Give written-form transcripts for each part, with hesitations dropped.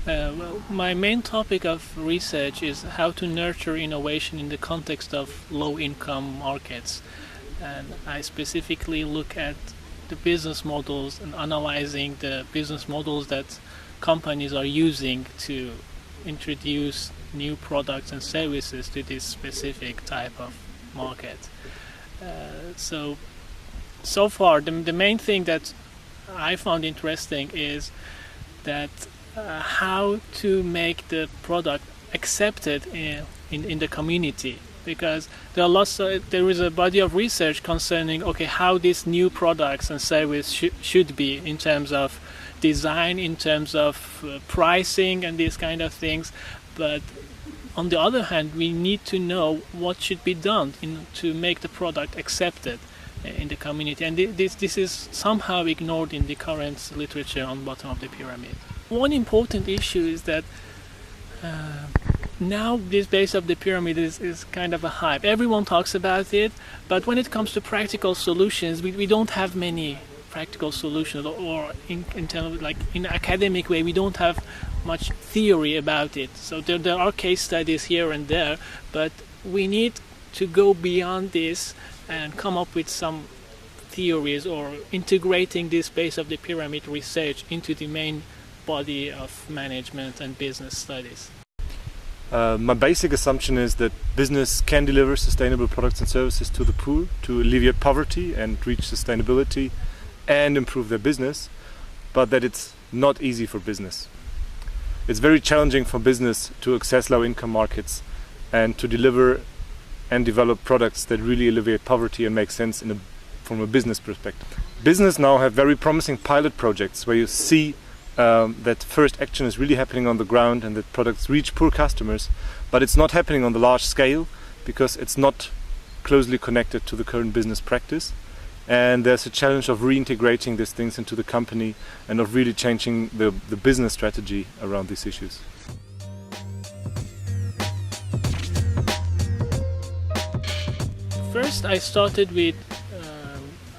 Well, my main topic of research is how to nurture innovation in the context of low-income markets. And I specifically look at the business models and analyzing the business models that companies are using to introduce new products and services to this specific type of market. So far, the main thing that I found interesting is that how to make the product accepted in the community, because there is a body of research concerning how these new products and services should be in terms of design, in terms of pricing and these kind of things, but on the other hand we need to know what should be done to make the product accepted in the community, and this is somehow ignored in the current literature on bottom of the pyramid. One important issue is that now this base of the pyramid is kind of a hype. Everyone talks about it, but when it comes to practical solutions, we don't have many practical solutions, or in terms of, like, in an academic way, we don't have much theory about it. So there are case studies here and there, but we need to go beyond this and come up with some theories, or integrating this base of the pyramid research into the main body of management and business studies. My basic assumption is that business can deliver sustainable products and services to the poor to alleviate poverty and reach sustainability and improve their business, but that it's not easy for business. It's very challenging for business to access low-income markets and to deliver and develop products that really alleviate poverty and make sense from a business perspective. Business now have very promising pilot projects where you see that first action is really happening on the ground and that products reach poor customers, but it's not happening on the large scale because it's not closely connected to the current business practice, and there's a challenge of reintegrating these things into the company and of really changing the business strategy around these issues. First I started with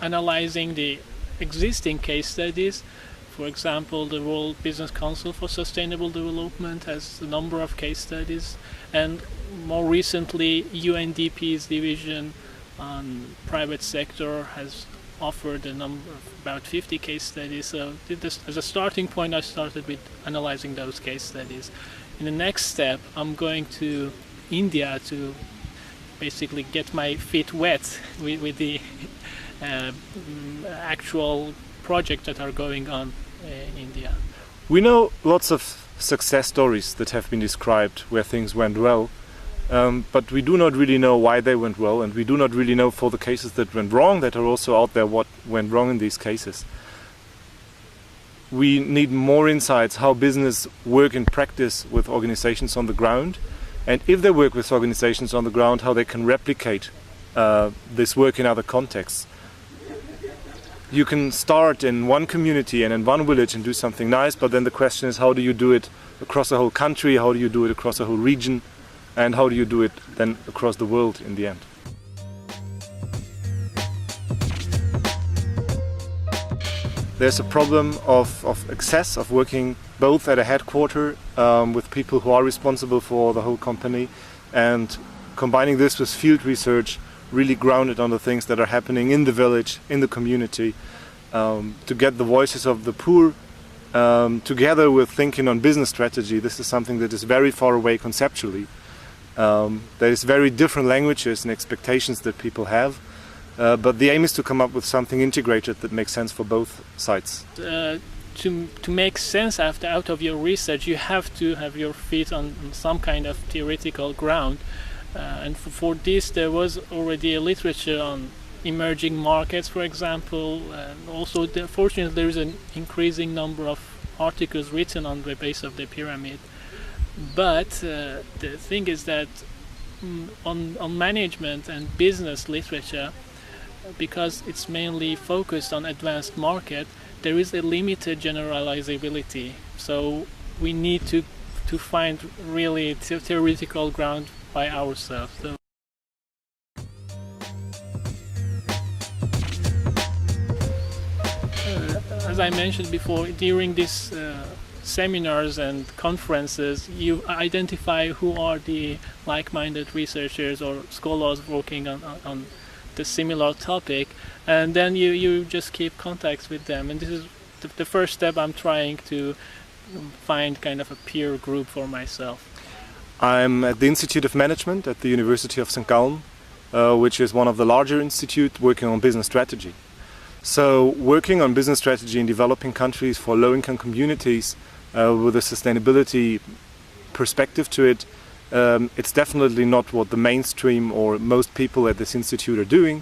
analyzing the existing case studies. For example, the World Business Council for Sustainable Development has a number of case studies, and more recently UNDP's division on private sector has offered a number of about 50 case studies. So as a starting point, I started with analyzing those case studies. In the next step, I'm going to India to basically get my feet wet with the actual projects that are going on in India. We know lots of success stories that have been described where things went well, but we do not really know why they went well, and we do not really know for the cases that went wrong that are also out there what went wrong in these cases. We need more insights how business work in practice with organizations on the ground, and if they work with organizations on the ground, how they can replicate this work in other contexts. You can start in one community and in one village and do something nice, but then the question is, how do you do it across a whole country, how do you do it across a whole region, and how do you do it then across the world in the end? There's a problem of excess of working both at a headquarter with people who are responsible for the whole company, and combining this with field research really grounded on the things that are happening in the village, in the community, to get the voices of the poor together with thinking on business strategy. This is something that is very far away conceptually. There is very different languages and expectations that people have, but the aim is to come up with something integrated that makes sense for both sides. To make sense out of your research, you have to have your feet on some kind of theoretical ground. And for this, there was already a literature on emerging markets, for example, and also fortunately there is an increasing number of articles written on the base of the pyramid. But the thing is that on management and business literature, because it's mainly focused on advanced market, there is a limited generalizability. So we need to to find really theoretical ground by ourselves. So as I mentioned before, during these seminars and conferences, you identify who are the like-minded researchers or scholars working on the similar topic, and then you just keep contacts with them. And this is the first step. I'm trying to find kind of a peer group for myself. I'm at the Institute of Management at the University of St.Gallen, which is one of the larger institutes working on business strategy. So working on business strategy in developing countries for low-income communities with a sustainability perspective to it, it's definitely not what the mainstream or most people at this institute are doing.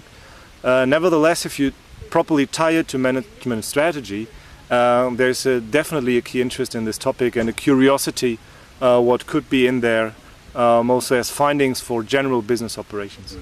Nevertheless, if you properly tie it to management strategy, there's definitely a key interest in this topic and a curiosity what could be in there, also as findings for general business operations.